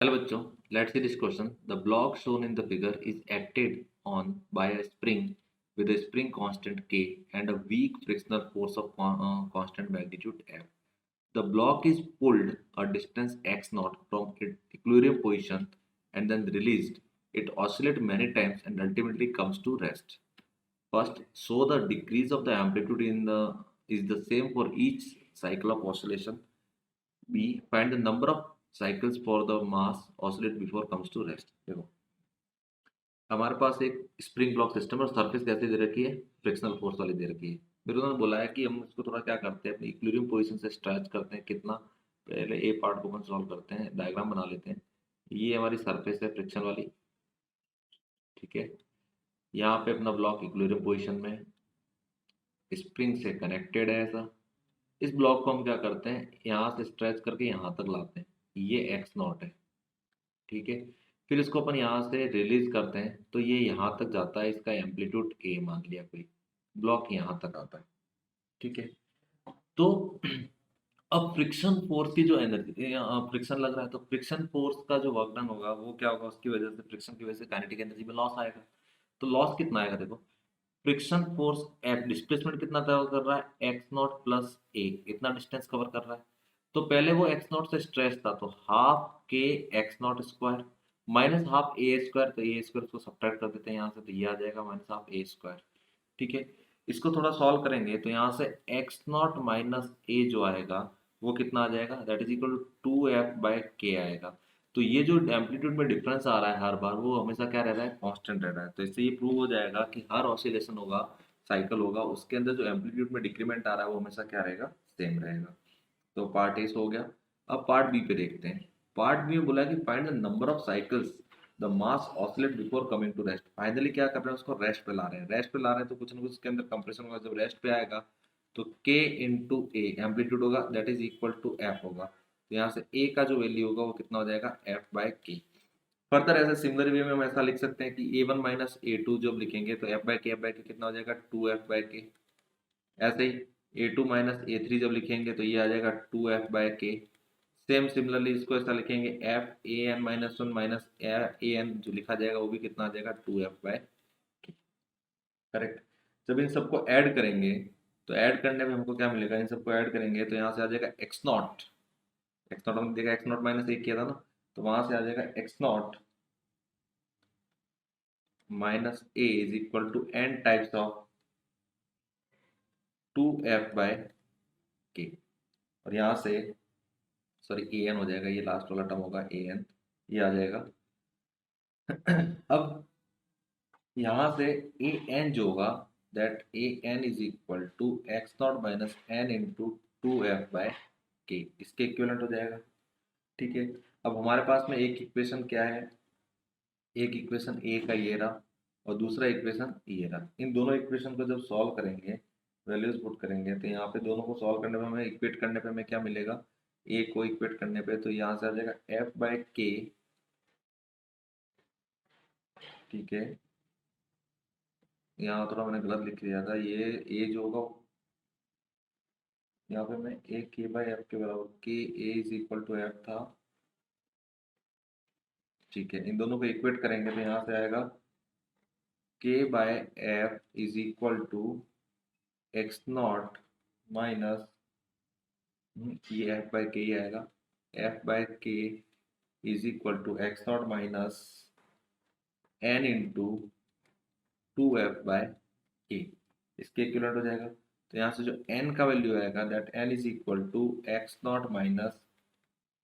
Hello बच्चों, let's see this question. The block shown in the figure is acted on by a spring with a spring constant K and a weak frictional force of constant magnitude F. The block is pulled a distance x naught from its equilibrium position and then released. It oscillates many times and ultimately comes to rest. First, show the decrease of the amplitude in the is the same for each cycle of oscillation. B. Find the number of cycles for the mass oscillate before comes to rest. देखो हमारे पास एक spring block system और surface कैसे दे रखी है, frictional force वाली दे रखी है। फिर उन्होंने बोला है कि हम इसको थोड़ा क्या करते हैं, अपनी इक्विलिब्रियम पोजीशन से स्ट्रेच करते हैं कितना। पहले ए पार्ट को अपन सॉल्व करते हैं, डायग्राम बना लेते हैं। ये हमारी सरफेस है फ्रिक्शन वाली, ठीक है। यहाँ पे अपना ब्लॉक इक्विलिब्रियम पोजीशन में स्प्रिंग से कनेक्टेड है ऐसा। इस ब्लॉक को हम क्या करते हैं, यहाँ से स्ट्रेच करके यहाँ तक लाते हैं। ये एक्स नॉट है, ठीक है। फिर इसको अपन यहाँ से रिलीज करते हैं तो ये यहाँ तक जाता है, इसका एम्पलीट्यूड ए मान लिया कोई, ब्लॉक यहाँ तक आता है, ठीक है। तो अब फ्रिक्शन फोर्स की जो एनर्जी, फ्रिक्शन लग रहा है तो फ्रिक्शन फोर्स का जो वर्क डन होगा वो क्या होगा, उसकी वजह से फ्रिक्शन की वजह से काइनेटिक एनर्जी में लॉस आएगा। तो लॉस कितना आएगा, देखो फ्रिक्शन फोर्स एफ डिस्प्लेसमेंट कितना कवर कर रहा है, एक्स नॉट प्लस ए, इतना डिस्टेंस कवर कर रहा है। तो पहले वो एक्स नॉट से स्ट्रेच था तो हाफ के x not square minus half A square, तो ए स्क्वायर को सब्ट्रैक्ट कर देते हैं यहाँ से, तो ये आ जाएगा माइनस हाफ ए स्क्वायर, ठीक है। इसको थोड़ा सॉल्व करेंगे तो यहाँ से एक्स नॉट माइनस ए जो आएगा वो कितना आ जाएगा, that is equal to 2f by K आएगा। तो ये जो एम्पलीट्यूड में डिफरेंस आ रहा है हर बार, वो हमेशा क्या रह रहा है, कांस्टेंट रह रहा है। तो इससे ये प्रूव हो जाएगा कि हर ऑसिलेशन होगा, साइकिल होगा, उसके अंदर जो एम्पलीट्यूड में डिक्रीमेंट आ रहा है वो हमेशा क्या रहेगा, सेम रहेगा। तो पार्ट ए हो गया। अब पार्ट बी पे देखते हैं। पार्ट बी में बोला है कि find the number of cycles the mass oscillate before coming to rest. Finally क्या कर रहे हैं, उसको रेस्ट पे ला रहे हैं। रेस्ट पे ला रहे हैं तो कुछ ना कुछ इसके अंदर कंप्रेशन होगा। जब रेस्ट पे आएगा तो k इंटू ए एम्पलीट्यूड होगा, that is equal to F होगा। तो यहाँ से a का जो वैल्यू होगा वो कितना हो जाएगा, f बाय के। फर्दर ऐसे सिमिलर वे में हम ऐसा लिख सकते हैं कि a1 माइनस a2 जब लिखेंगे तो f बाय के कितना हो जाएगा, 2f बाय के। ऐसे ही a2 माइनस a3 जब लिखेंगे तो ये आ जाएगा 2f बाय के। सेम सिमिलरली इसको ऐसा लिखेंगे f a n minus one minus a n जो लिखा जाएगा वो भी कितना आ जाएगा, 2f बाय के, करेक्ट। जब इन सबको ऐड करेंगे तो ऐड करने में हमको क्या मिलेगा, इन सबको ऐड करेंगे तो यहाँ से आ जाएगा एक्स नॉट। एक्स नॉट हमने देखा, एक्स नॉट माइनस एक किया था ना, तो वहां से आ जाएगा X not minus A is equal to N types of 2f by K. और यहाँ से सॉरी ए एन हो जाएगा, ये लास्ट वाला टर्म होगा ए एन, ये आ जाएगा। अब यहाँ से ए एन जो होगा, that A N is equal to X not minus N into 2f by K, इसके इक्विवेलेंट हो जाएगा, ठीक है। अब हमारे पास में एक इक्वेशन क्या है, एक इक्वेशन ए का ये रहा और दूसरा इक्वेशन ये रहा। इन दोनों इक्वेशन को जब सॉल्व करेंगे, वैल्यूज पुट करेंगे, तो यहाँ पे दोनों को सॉल्व करने पे हमें इक्वेट करने पे हमें क्या मिलेगा, ए को इक्वेट करने पे तो यहाँ से आ जाएगा एफ बाय के, ठीक है। यहाँ थोड़ा मैंने गलत लिख दिया था, ये ए जो होगा यहाँ पे मैं ए के बाय एफ के बराबर, के ए इज इक्वल टू एफ था, ठीक है। इन दोनों को इक्वेट करेंगे तो यहाँ से आएगा K by F is equal to X not minus, ये एफ बाय के ही आएगा, F by K is equal to X not minus N into 2f by K, इसके इक्विवेलेंट हो जाएगा। तो यहाँ से जो n का वैल्यू आएगा, that n is equal to X not minus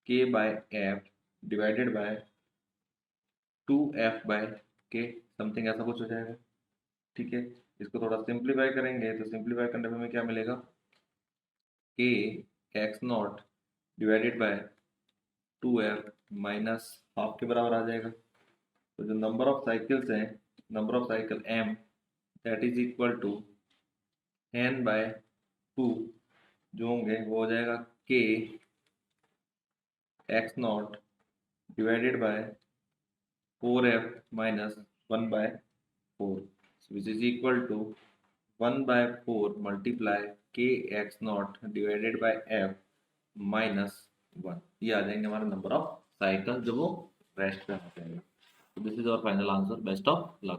K by F divided by 2f by K, something ऐसा कुछ हो जाएगा, ठीक है। इसको थोड़ा सिंप्लीफाई करेंगे तो सिंप्लीफाई करने में हमें क्या मिलेगा, k x naught divided by 2f minus half के बराबर आ जाएगा। तो जो नंबर ऑफ साइकिल्स हैं, number of cycle m that is equal to n by 2 जो होंगे वो हो जाएगा k x naught divided by 4f minus 1 by 4 which is equal to 1 by 4 multiply k x naught divided by f minus 1। ये आ जाएंगे हमारा number of cycle जब वो रेस्ट पे होता है. This is our final answer. Best of luck.